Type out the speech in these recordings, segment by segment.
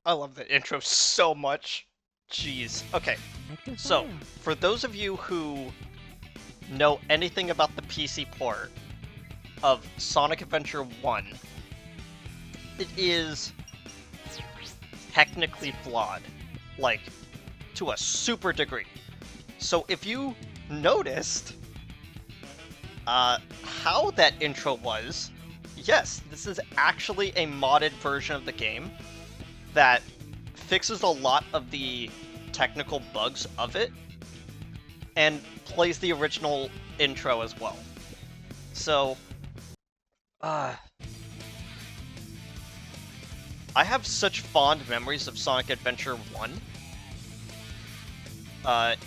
I love that intro so much. Jeez. Okay, Active so file. for those of you who know anything about the PC port of Sonic Adventure 1, it is technically flawed, like, to a super degree. So if you noticed how that intro was, yes, this is actually a modded version of the game that fixes a lot of the technical bugs of it and plays the original intro as well. So, I have such fond memories of Sonic Adventure 1.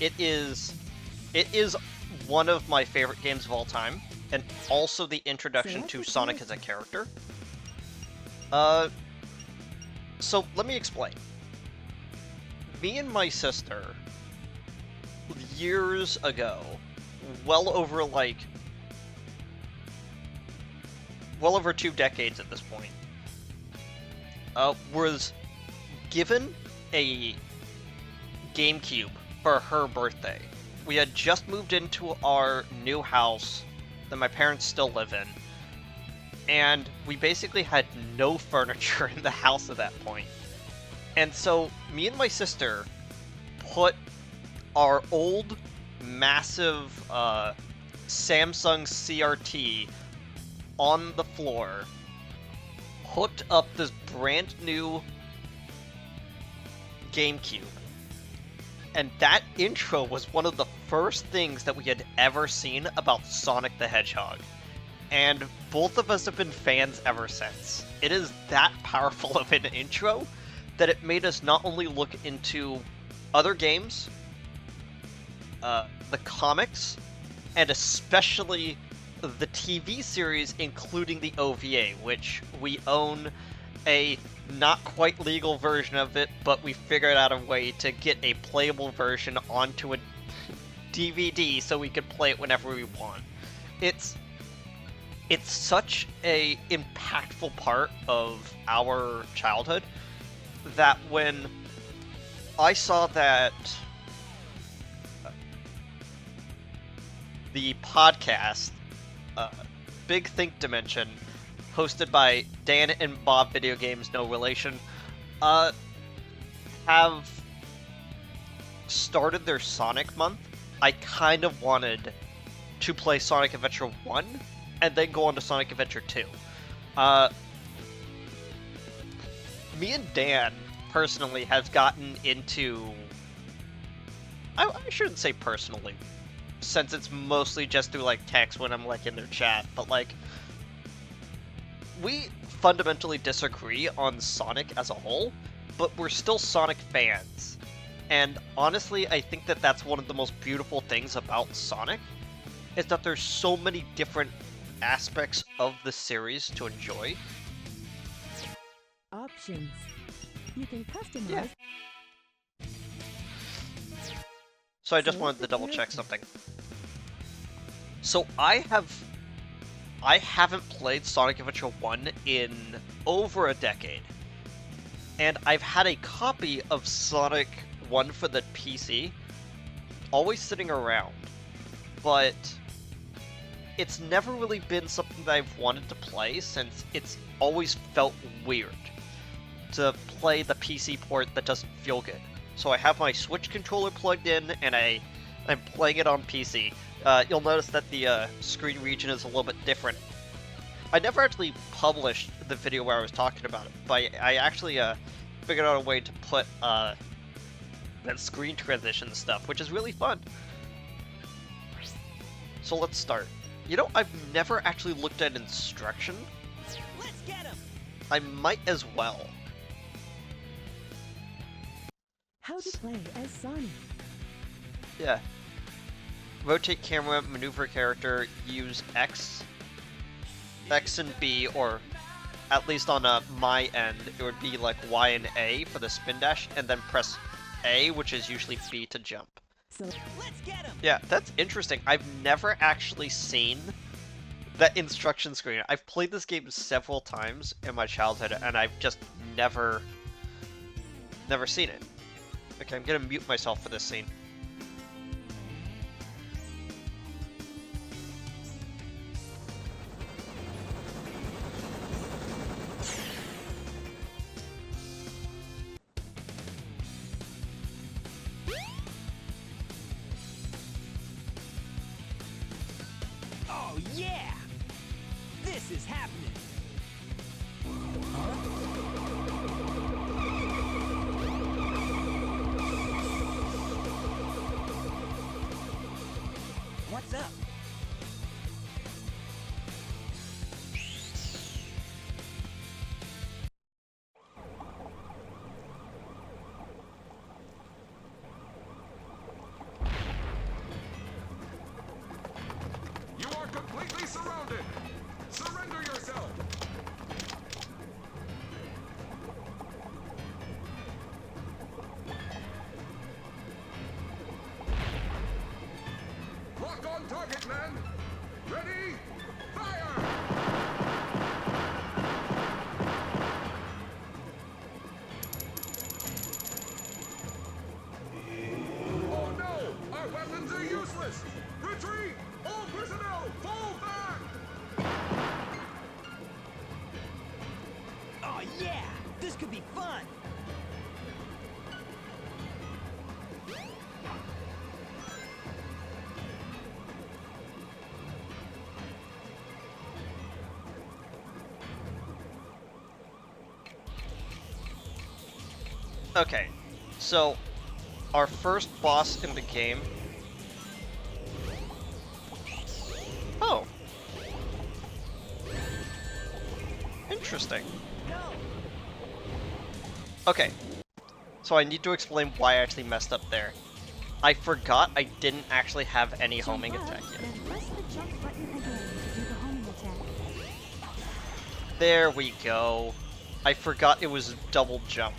It is one of my favorite games of all time, and also the introduction to Sonic as a character. So let me explain. Me and my sister, years ago, well over like, well over 2 decades at this point, was given a GameCube for her birthday. We had just moved into our new house that my parents still live in, and we basically had no furniture in the house at that point. And so me and my sister put our old massive Samsung CRT on the floor, hooked up this brand new GameCube, and that intro was one of the first things that we had ever seen about Sonic the Hedgehog. And both of us have been fans ever since. It is that powerful of an intro that it made us not only look into other games, the comics, and especially the TV series, including the OVA, which we own a not quite legal version of it, but we figured out a way to get a playable version onto a DVD so we could play it whenever we want. It's such a impactful part of our childhood that when I saw that the podcast, Big Think Dimension, hosted by Dan and Bob Video Games, no relation, have started their Sonic month, I kind of wanted to play Sonic Adventure 1 and then go on to Sonic Adventure 2. Me and Dan, personally, have gotten into... I shouldn't say personally, since it's mostly just through, like, text when I'm, like, in their chat, but, like, we fundamentally disagree on Sonic as a whole, but we're still Sonic fans. And honestly, I think that that's one of the most beautiful things about Sonic, is that there's so many different aspects of the series to enjoy. Options. You can customize. Yeah. So I just wanted to double check something. So I haven't played Sonic Adventure 1 in over a decade. And I've had a copy of Sonic 1 for the PC, always sitting around. But it's never really been something that I've wanted to play, since it's always felt weird to play the PC port that doesn't feel good. So I have my Switch controller plugged in, and I'm playing it on PC. You'll notice that the screen region is a little bit different. I never actually published the video where I was talking about it, but I actually figured out a way to put that screen transition stuff, which is really fun. So let's start. You know, I've never actually looked at instruction. Let's get him! I might as well. How to play as Sonic. Yeah. Rotate camera, maneuver character, use X and B, or at least on my end, it would be like Y and A for the spin dash, and then press A, which is usually B to jump. So Let's get him! Yeah, that's interesting. I've never actually seen that instruction screen. I've played this game several times in my childhood, and I've just never Never seen it. Okay, I'm gonna mute myself for this scene. Oh, yeah! This is happening! What's up? You are completely surrounded! Surrender yourself! Lock on target, men! Ready? Fire! Oh no! Our weapons are useless! Retreat! All personnel, fall back! Oh, yeah! This could be fun! Okay, so our first boss in the game. Oh. Interesting. No! Okay, so I need to explain why I actually messed up there. I forgot I didn't actually have any Jump homing up, attack yet. then press the jump button again to do the homing attack. There we go. I forgot it was double jump.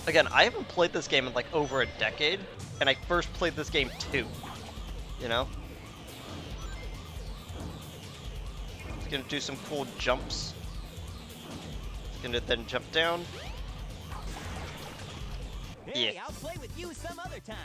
Again, I haven't played this game in like over a decade, and I first played this game too. You know? It's gonna do some cool jumps. It's gonna then jump down. Hey, Yeah. I'll play with you some other time!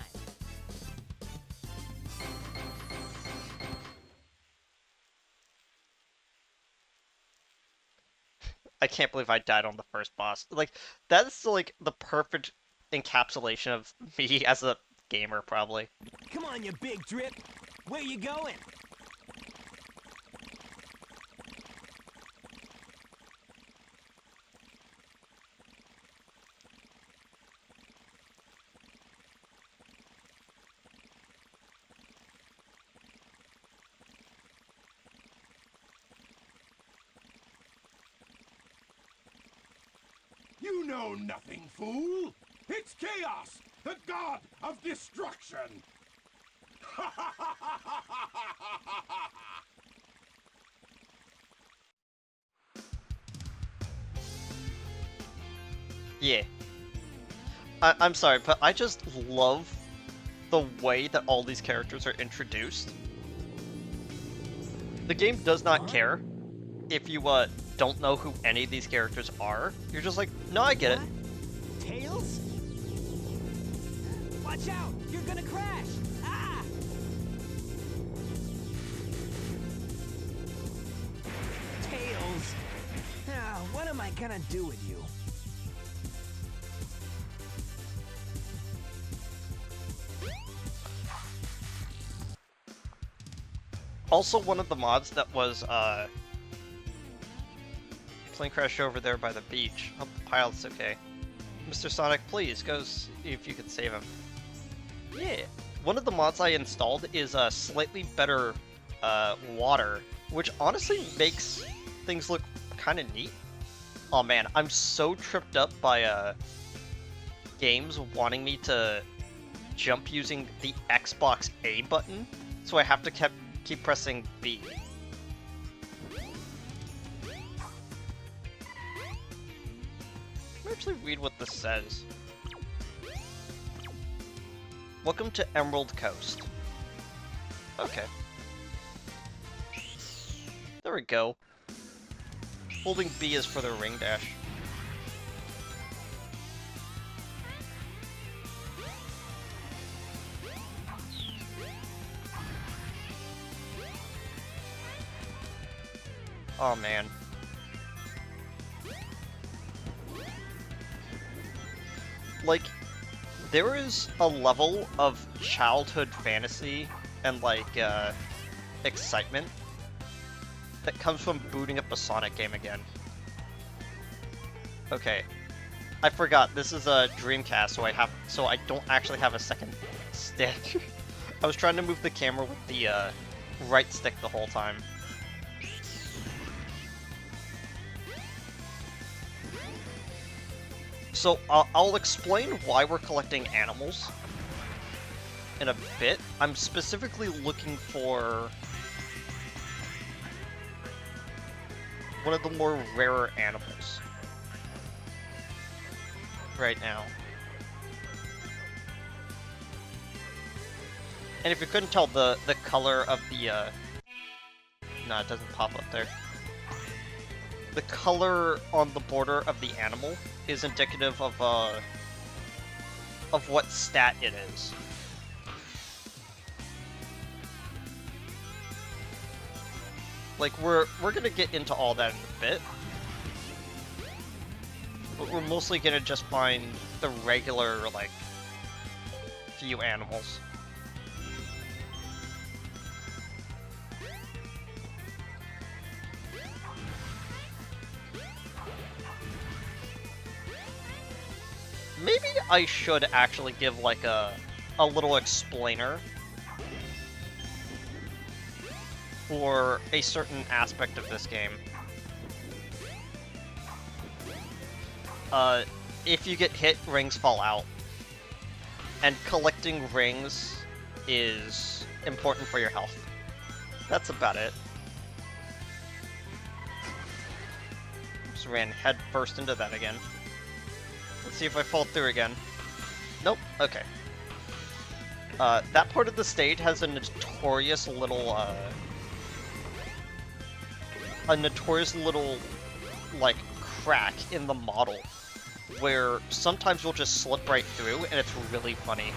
I can't believe I died on the first boss. Like, that's like the perfect encapsulation of me as a gamer, probably. Come on, you big drip! Where you going? You know nothing, fool! It's Chaos, the god of destruction! Yeah. I'm sorry, but I just love the way that all these characters are introduced. The game does not care if you don't know who any of these characters are. You're just like, no, I get it. What? Tails? Watch out! You're gonna crash! Ah! Tails! Now, what am I gonna do with you? Also, one of the mods that was plane crash over there by the beach. Hope the pilot's okay. Mr. Sonic, please go see if you could save him. Yeah. One of the mods I installed is slightly better water, which honestly makes things look kind of neat. Oh man, I'm so tripped up by games wanting me to jump using the Xbox A button, so I have to keep pressing B. Let me actually read what this says. Welcome to Emerald Coast. Okay. There we go. holding B is for the ring dash. Oh man. Like, there is a level of childhood fantasy and, like, excitement that comes from booting up a Sonic game again. Okay. I forgot, this is a Dreamcast, so I don't actually have a second stick. I was trying to move the camera with the, right stick the whole time. So, I'll explain why we're collecting animals in a bit. I'm specifically looking for one of the more rarer animals right now. And if you couldn't tell, the color of the, no, it doesn't pop up there. The color on the border of the animal is indicative of what stat it is. Like, we're gonna get into all that in a bit. But we're mostly gonna just find the regular, like, few animals. Maybe I should actually give, like, a little explainer for a certain aspect of this game. If you get hit, rings fall out. And collecting rings is important for your health. That's about it. Just ran head first into that again. Let's see if I fall through again. Nope, okay. That part of the stage has a notorious little, like, crack in the model, where sometimes you'll just slip right through, and it's really funny.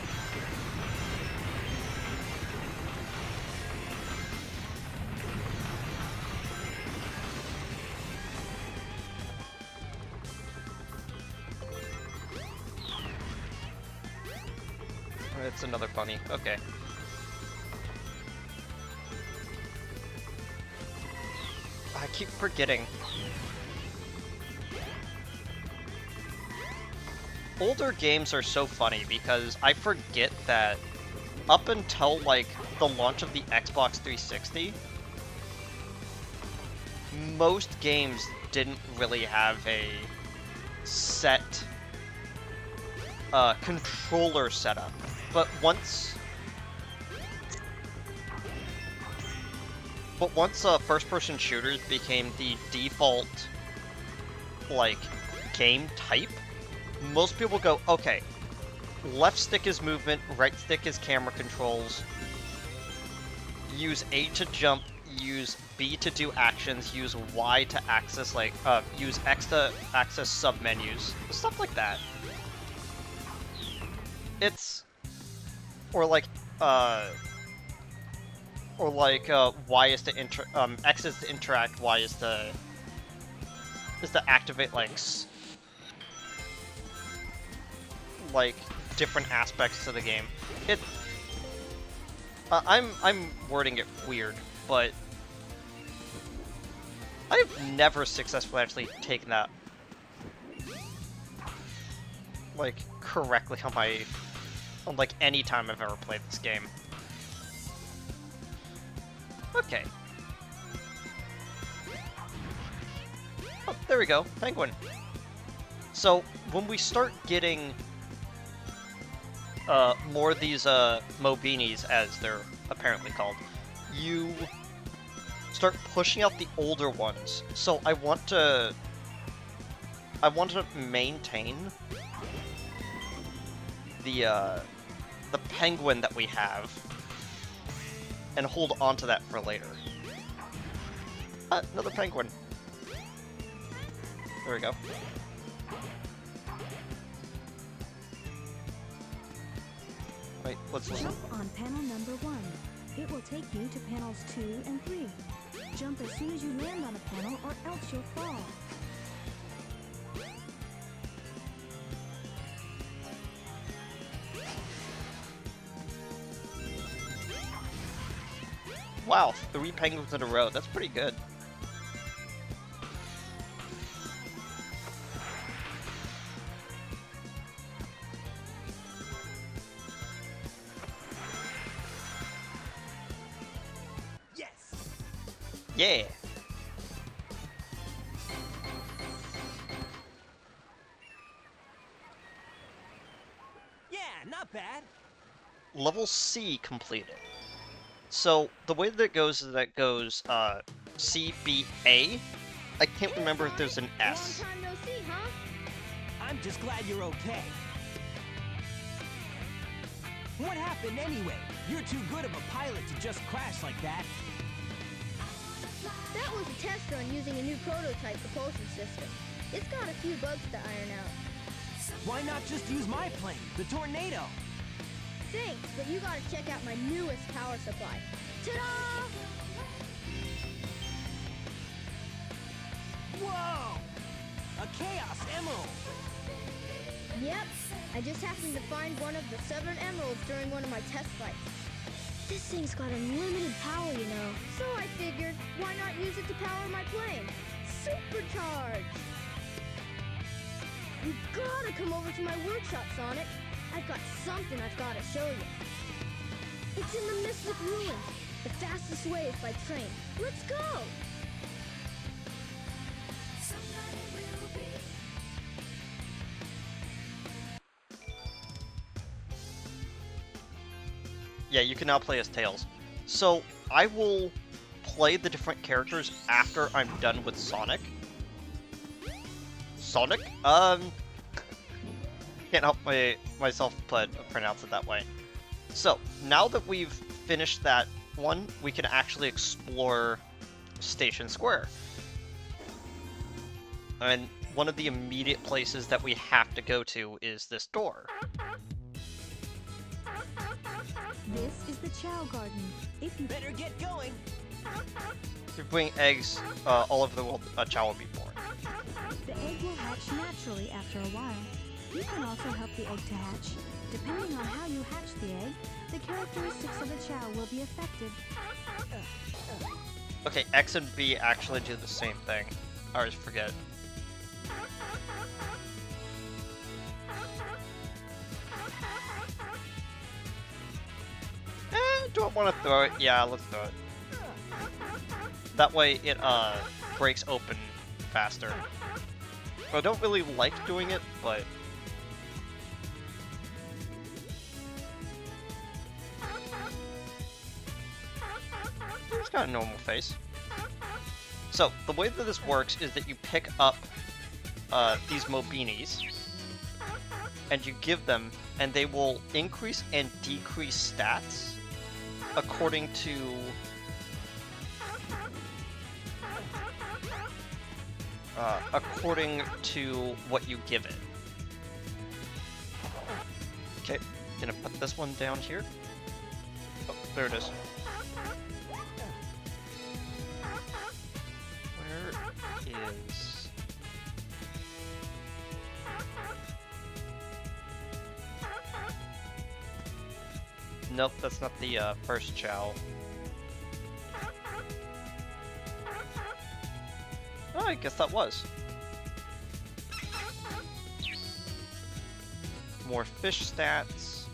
It's another bunny. Okay. I keep forgetting. Older games are so funny because I forget that up until, like, the launch of the Xbox 360, most games didn't really have a set controller setup. But once first-person shooters became the default, like, game type, most people go, okay, left stick is movement, right stick is camera controls, use A to jump, use B to do actions, use Y to access, like, use X to access sub-menus, stuff like that. It's... Or like, Y is to X is to interact, Y is to activate, like different aspects to the game. I'm wording it weird, but I've never successfully actually taken that, like, correctly on like any time I've ever played this game. Okay. Oh, there we go. Penguin. So, when we start getting more of these Mobinis, as they're apparently called, you start pushing out the older ones. So I want to maintain the penguin that we have and hold on to that for later. Another penguin. There we go. Wait, let's listen. Jump on panel number 1. It will take you to panels 2 and 3. Jump as soon as you land on a panel or else you'll fall. Wow, 3 penguins in a row. That's pretty good. Yes. Yeah. Yeah, not bad. Level C completed. So the way that it goes is that it goes C, B, A. I can't remember if there's an S. Long time no see, huh? I'm just glad you're okay. What happened anyway? You're too good of a pilot to just crash like that. That was a test run using a new prototype propulsion system. It's got a few bugs to iron out. Why not just use my plane, the Tornado? Thanks, but you gotta check out my newest power supply. Ta-da! Whoa! A Chaos Emerald! Yep, I just happened to find one of the 7 emeralds during one of my test flights. This thing's got unlimited power, you know. So I figured, why not use it to power my plane? Supercharged! You gotta come over to my workshop, Sonic. I've got something I've gotta show you. It's in the Mystic Ruins. The fastest way is by train. Let's go! Yeah, you can now play as Tails. So I will play the different characters after I'm done with Sonic. Sonic? Can't help myself pronounce it that way. So, now that we've finished that one, we can actually explore Station Square. And one of the immediate places that we have to go to is this door. This is the Chow Garden. If you Better get going. If you're putting eggs all over the world, a Chow will be born. The egg will hatch naturally after a while. You can also help the egg to hatch. Depending on how you hatch the egg, the characteristics of the Chow will be affected. Okay, X and B actually do the same thing. I always forget. Do I want to throw it? Yeah, let's throw it. That way it breaks open faster. I don't really like doing it, but it's got a normal face. So, the way that this works is that you pick up these Mobinis, and you give them, and they will increase and decrease stats according to what you give it. Okay, gonna put this one down here. Oh, there it is. Where is... Nope, that's not the first Chow. Oh, I guess that was. More fish stats.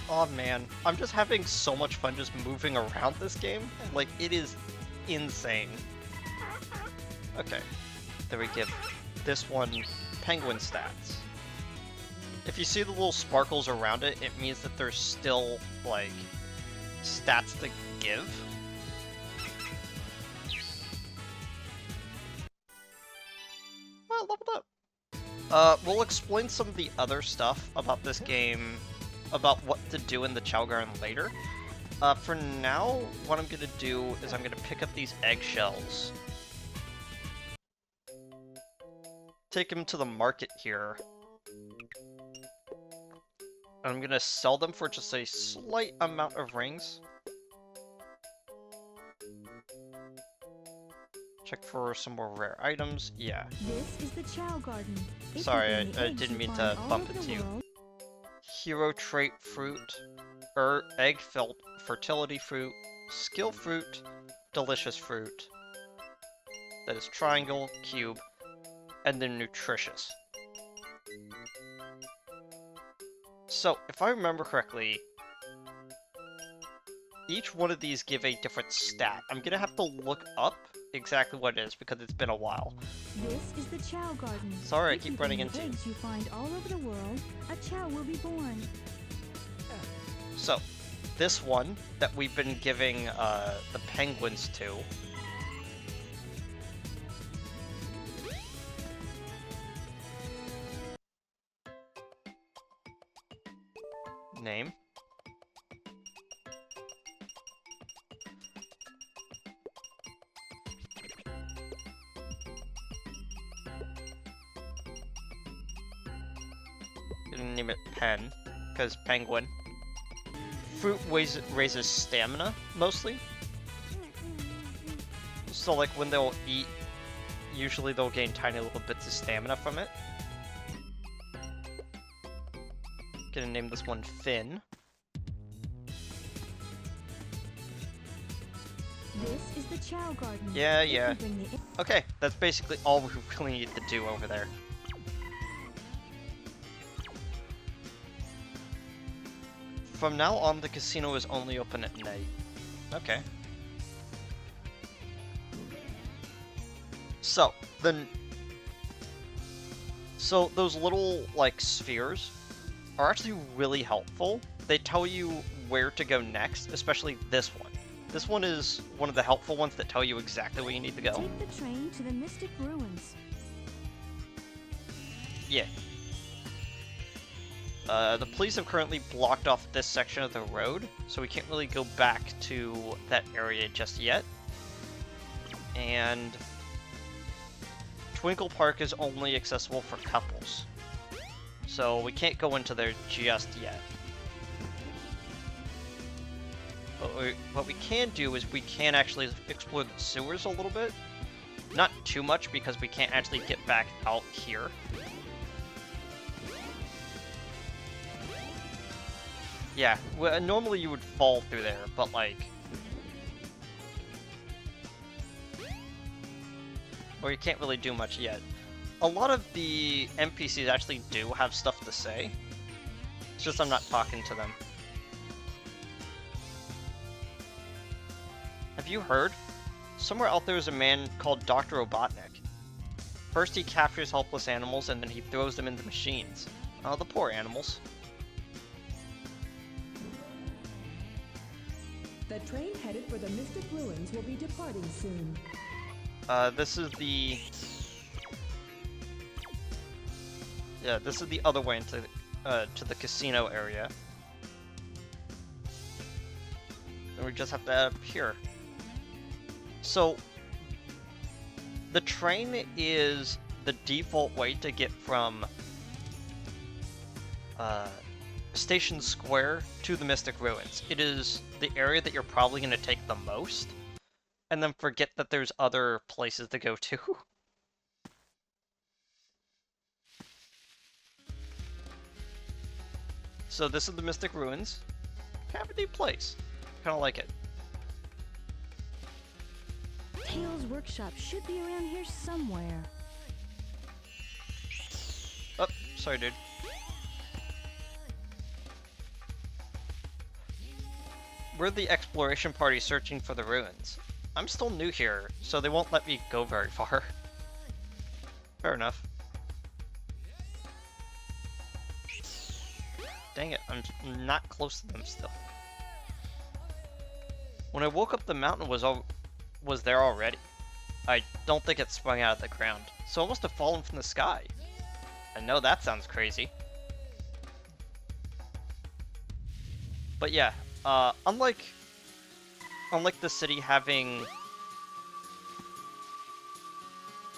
Oh man, I'm just having so much fun just moving around this game. Like, it is insane. Okay, then we give this one penguin stats. If you see the little sparkles around it, it means that there's still, like, stats to give. Oh, leveled up. We'll explain some of the other stuff about this game, about what to do in the Chow Garden later. For now, what I'm gonna do is I'm gonna pick up these eggshells. Take them to the market here. I'm gonna sell them for just a slight amount of rings. Check for some more rare items. Yeah. This is the Chow Garden. It Sorry, contains the I eggs didn't you mean find to all bump over into the you. world. Hero trait fruit, egg felt fertility fruit, skill fruit, delicious fruit. That is triangle, cube, and then nutritious. So, if I remember correctly, each one of these give a different stat. I'm gonna have to look up exactly what it is because it's been a while. This is the Chow Garden. Sorry, I If keep you running bring the into you. eggs you find all over the world, a Chow will be born. So, this one that we've been giving the penguins to. Name. Gonna name it Pen, because penguin. Fruit raises stamina, mostly. So like when they'll eat, usually they'll gain tiny little bits of stamina from it. Gonna name this one Finn. This is the Chow Garden. Yeah, It yeah. can bring the Okay, that's basically all we really need to do over there. From now on, the casino is only open at night. Okay. So, so those little, like, spheres are actually really helpful. They tell you where to go next, especially this one. This one is one of the helpful ones that tell you exactly where you need to go. Take the train to the Mystic Ruins. Yeah. The police have currently blocked off this section of the road, so we can't really go back to that area just yet. And Twinkle Park is only accessible for couples, so we can't go into there just yet. But what we can do is we can actually explore the sewers a little bit. Not too much, because we can't actually get back out here. Yeah, well, normally you would fall through there, but like... Or you can't really do much yet. A lot of the NPCs actually do have stuff to say. It's just I'm not talking to them. Have you heard? Somewhere out there is a man called Dr. Robotnik. First he captures helpless animals and then he throws them into machines. Oh, the poor animals. The train headed for the Mystic Ruins will be departing soon. This is the... Yeah, this is the other way into to the casino area. And we just have to head up here. So, the train is the default way to get from Station Square to the Mystic Ruins. It is the area that you're probably going to take the most, and then forget that there's other places to go to. So this is the Mystic Ruins. Kind of a neat place. Kind of like it. Tails' workshop should be around here somewhere. Oh, sorry, dude. We're the exploration party searching for the ruins. I'm still new here, so they won't let me go very far. Fair enough. Dang it, I'm not close to them still. When I woke up, the mountain was there already. I don't think it sprung out of the ground, so it must have fallen from the sky. I know that sounds crazy. But yeah, unlike unlike the city having...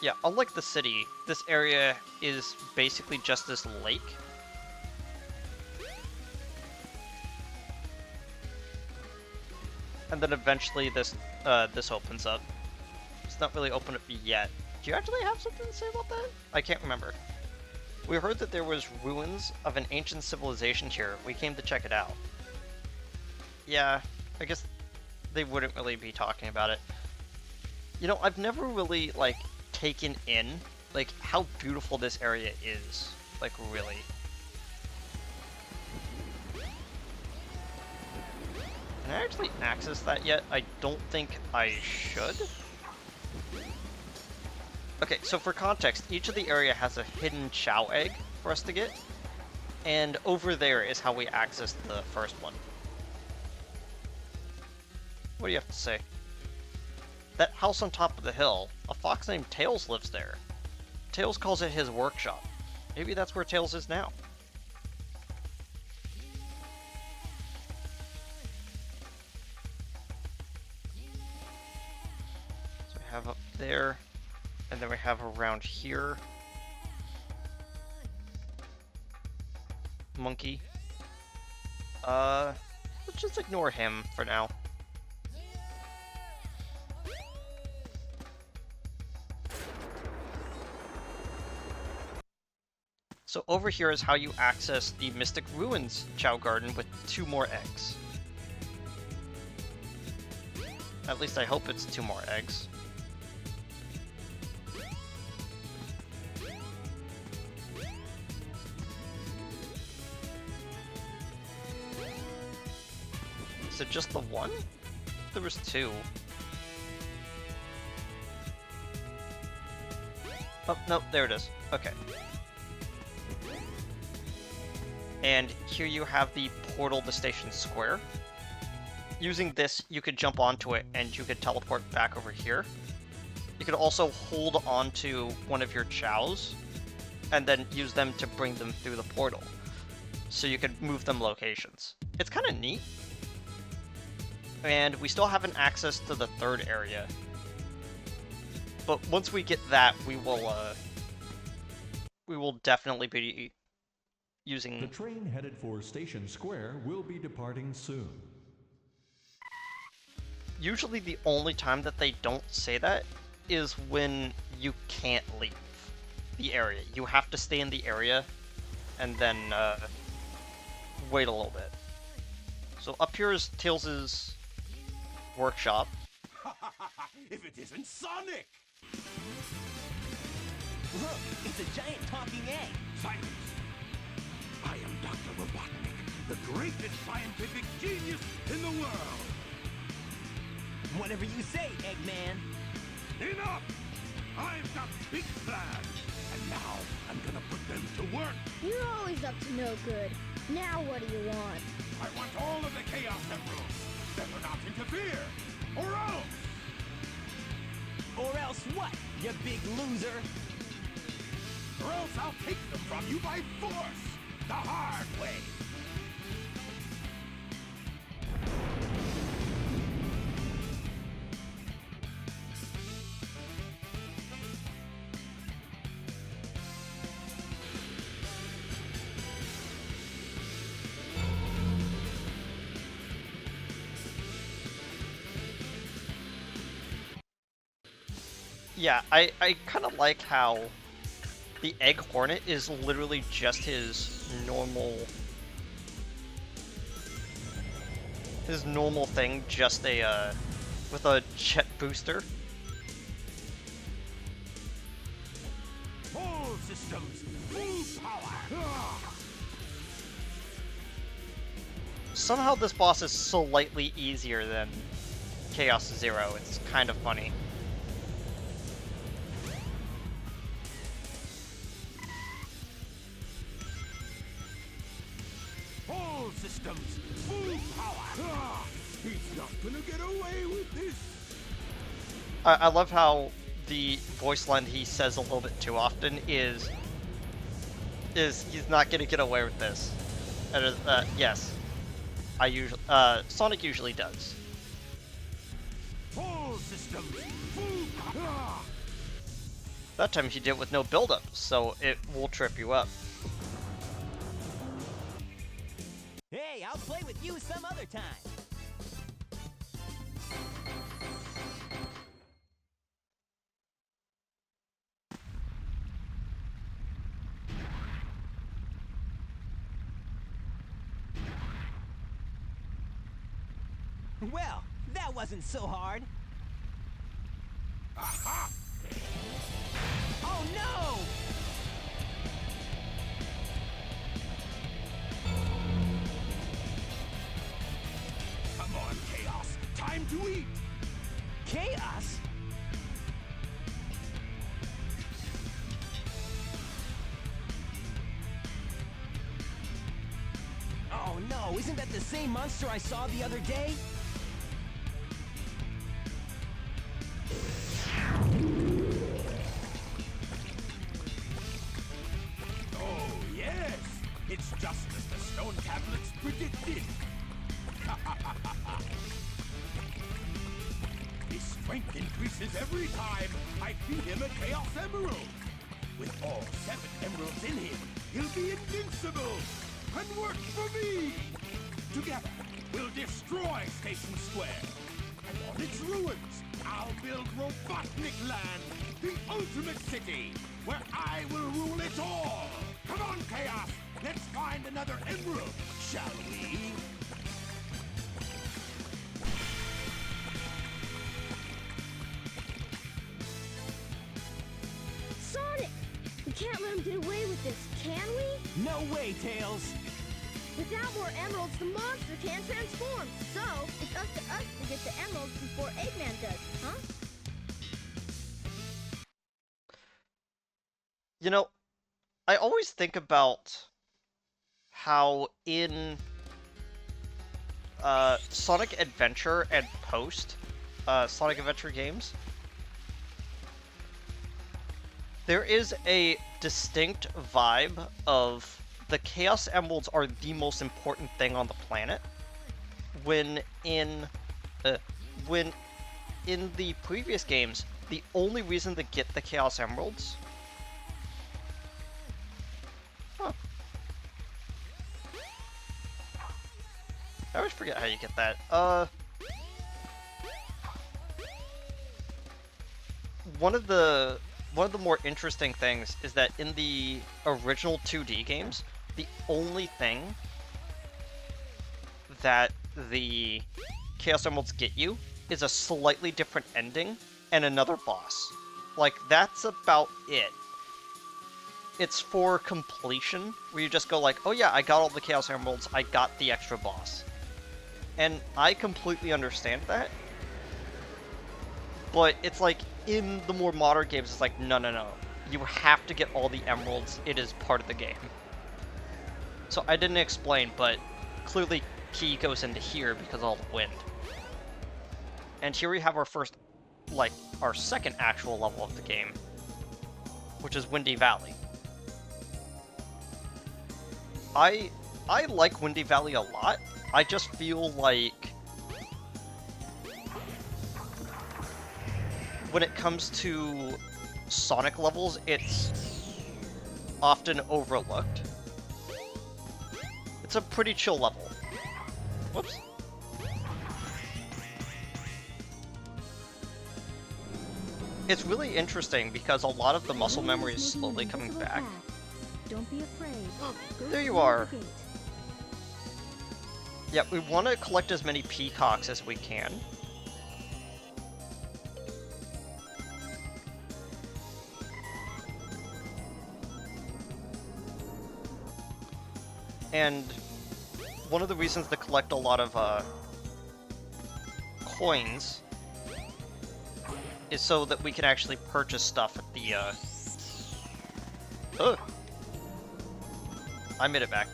Yeah, unlike the city, this area is basically just this lake. And then eventually this this opens up. It's not really open up yet. Do you actually have something to say about that? I can't remember. We heard that there was ruins of an ancient civilization here. We came to check it out. Yeah, I guess they wouldn't really be talking about it. You know, I've never really, like, taken in, like, how beautiful this area is. Like, really. Can I actually access that yet? I don't think I should. Okay, so for context, each of the area has a hidden Chow egg for us to get, and over there is how we access the first one. What do you have to say? That house on top of the hill, a fox named Tails lives there. Tails calls it his workshop. Maybe that's where Tails is now. So we have up there. And then we have around here. Monkey. Let's just ignore him for now. So over here is how you access the Mystic Ruins Chow Garden with 2 more eggs. At least I hope it's 2 more eggs. Is it just the one? There was 2. Oh, no, there it is. Okay. And here you have the portal to Station Square. Using this, you could jump onto it and you could teleport back over here. You could also hold onto one of your chows and then use them to bring them through the portal. So you could move them locations. It's kind of neat. And we still haven't access to the 3rd area. But once we get that, we will definitely be using... The train headed for Station Square will be departing soon. Usually the only time that they don't say that is when you can't leave the area. You have to stay in the area and then wait a little bit. So up here is Tails' workshop. If it isn't Sonic! Look, it's a giant talking egg. Silence! I am Dr. Robotnik, the greatest scientific genius in the world! Whatever you say, Eggman. Enough! I've got big plans, and now I'm gonna put them to work. You're always up to no good. Now what do you want? I want all of the Chaos Emeralds. Better not interfere, or else! Or else what, you big loser? Or else I'll take them from you by force, the hard way. Yeah, I kind of like how the Egg Hornet is literally just his normal thing, just a with a jet booster. All systems, full power. Somehow this boss is slightly easier than Chaos Zero. It's kind of funny. All systems, full power. He's not gonna get away with this. I love how the voice line he says a little bit too often is he's not gonna get away with this. That is, yes. Sonic usually does. systems. Full... Ah! That time he did it with no buildup, so it will trip you up. Hey, I'll play with you some other time. Well, that wasn't so hard. Aha! Oh no! Come on, Chaos. Time to eat. Chaos? Oh no, isn't that the same monster I saw the other day? Oh, yes. It's just as the stone tablets predicted. His strength increases every time I feed him a Chaos Emerald. With all 7 emeralds in him, he'll be invincible and work for me. Together, we'll destroy Station Square. And on its ruins, I'll build Robotnik Land, the ultimate city, where I will rule it all. Come on, Chaos. Let's find another emerald, shall we? Sonic! We can't let him get away with this, can we? No way, Tails. Without more emeralds, the monster can't transform. So, it's up to us to get the emeralds before Eggman does, huh? You know, I always think about how in Sonic Adventure and post Sonic Adventure games, there is a distinct vibe of the Chaos Emeralds are the most important thing on the planet, when in the previous games, the only reason to get the Chaos Emeralds... Huh. I always forget how you get that. One of the more interesting things is that in the original 2D games, the only thing that the Chaos Emeralds get you is a slightly different ending and another boss. Like, that's about it. It's for completion, where you just go like, oh yeah, I got all the Chaos Emeralds, I got the extra boss. And I completely understand that. But it's like, in the more modern games, it's like, no. You have to get all the emeralds, it is part of the game. So I didn't explain, but clearly Key goes into here because of all the wind. And here we have our first, like, our second actual level of the game, which is Windy Valley. I like Windy Valley a lot. I just feel like when it comes to Sonic levels, it's often overlooked. It's a pretty chill level. Whoops. It's really interesting because a lot of the muscle memory is slowly coming back. Don't be afraid. There you are. Yeah, we want to collect as many peacocks as we can. And one of the reasons to collect a lot of coins is so that we can actually purchase stuff at the oh! I made it back.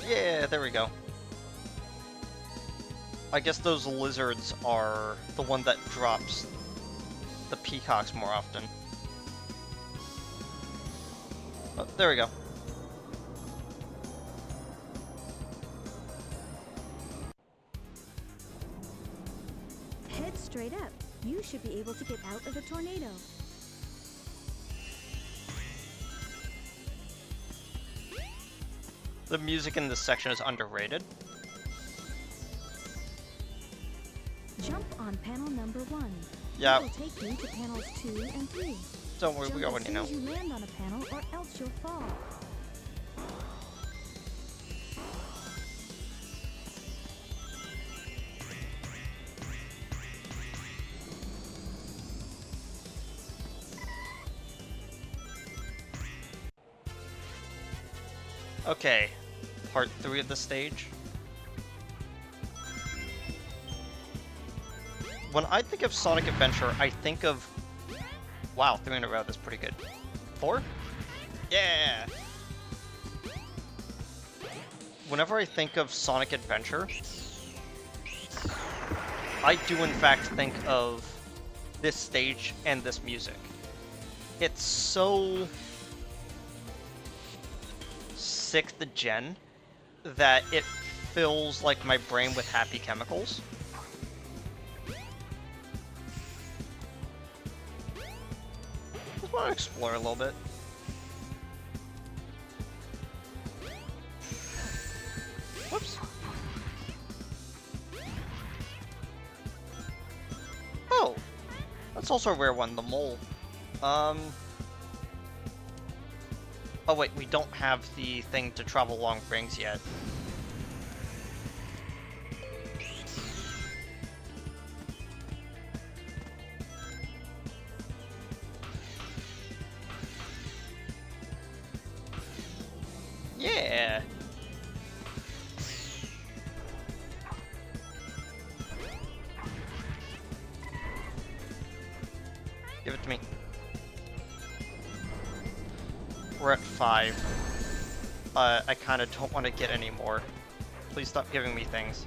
Yeah, there we go. I guess those lizards are the one that drops the peacocks more often. Oh, there we go. straight up. You should be able to get out of a tornado. The music in this section is underrated. Jump on panel number 1. Yeah. It will take you to panels 2 and 3. Don't worry, Jump we already as soon know. as you land on a panel, or else you'll fall. Okay, part 3 of the stage. When I think of Sonic Adventure, I think of... Wow, 3 in a row, that's pretty good. 4? Yeah! Whenever I think of Sonic Adventure, I do in fact think of this stage and this music. It's so 6th gen that it fills like my brain with happy chemicals. Just want to explore a little bit. Whoops. Oh, that's also a rare one, the mole. Oh wait, we don't have the thing to travel along rings yet. Yeah. Give it to me. We're at 5. I kind of don't want to get any more. Please stop giving me things.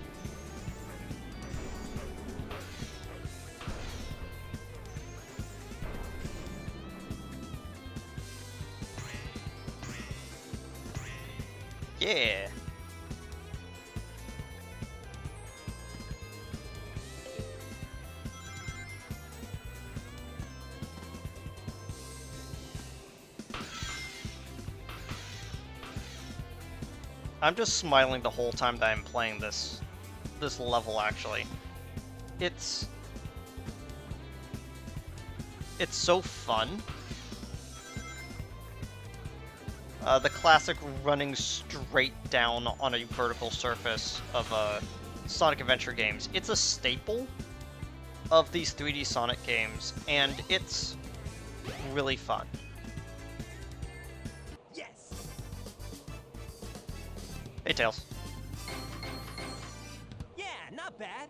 Yeah. I'm just smiling the whole time that I'm playing this level, actually. It's so fun. The classic running straight down on a vertical surface of Sonic Adventure games. It's a staple of these 3D Sonic games, and it's really fun. Hey, Tails. Yeah, not bad.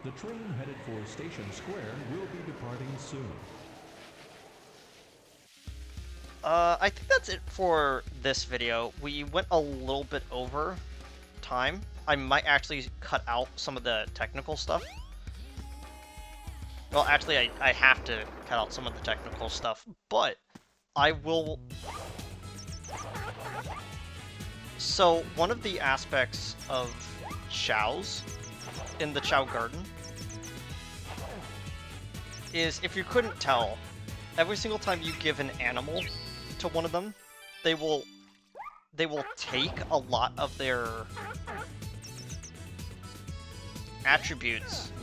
The train headed for Station Square will be departing soon. I think that's it for this video. We went a little bit over time. I might actually cut out some of the technical stuff. Well, actually, I have to cut out some of the technical stuff, but I will... So, one of the aspects of chows in the Chow Garden is, if you couldn't tell, every single time you give an animal to one of them, they will take a lot of their attributes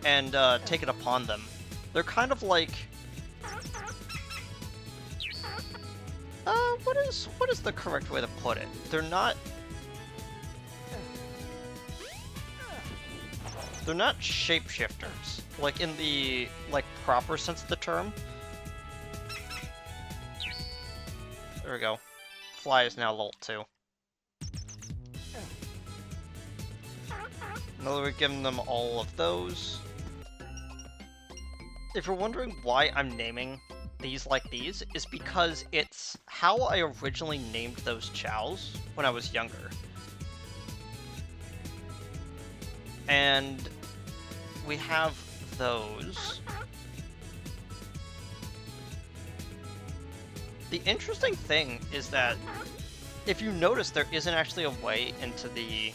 and take it upon them. They're kind of like... what is the correct way to put it? They're not shapeshifters, like in the proper sense of the term. There we go. Fly is now level 2. Now that we've given them all of those. If you're wondering why I'm naming these like these, is because it's how I originally named those chows when I was younger. And we have those. The interesting thing is that if you notice, there isn't actually a way into the...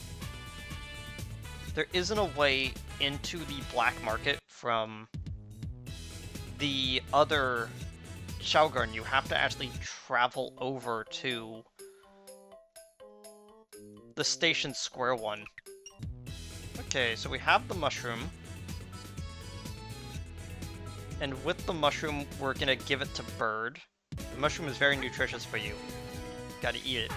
There isn't a way into the black market from the other Chow Garden. You have to actually travel over to the Station Square one. Okay, so we have the mushroom. And with the mushroom, we're gonna give it to Bird. The mushroom is very nutritious for you. Gotta eat it.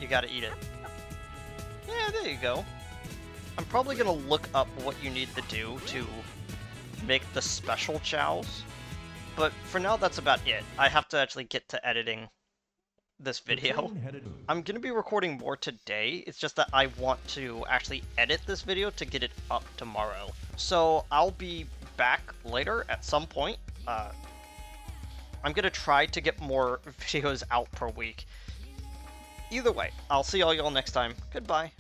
You gotta eat it. Yeah, there you go. I'm probably gonna look up what you need to do to make the special chows. But for now, that's about it. I have to actually get to editing this video. I'm gonna be recording more today. It's just that I want to actually edit this video to get it up tomorrow. So I'll be back later at some point. I'm gonna try to get more videos out per week. Either way, I'll see all y'all next time. Goodbye.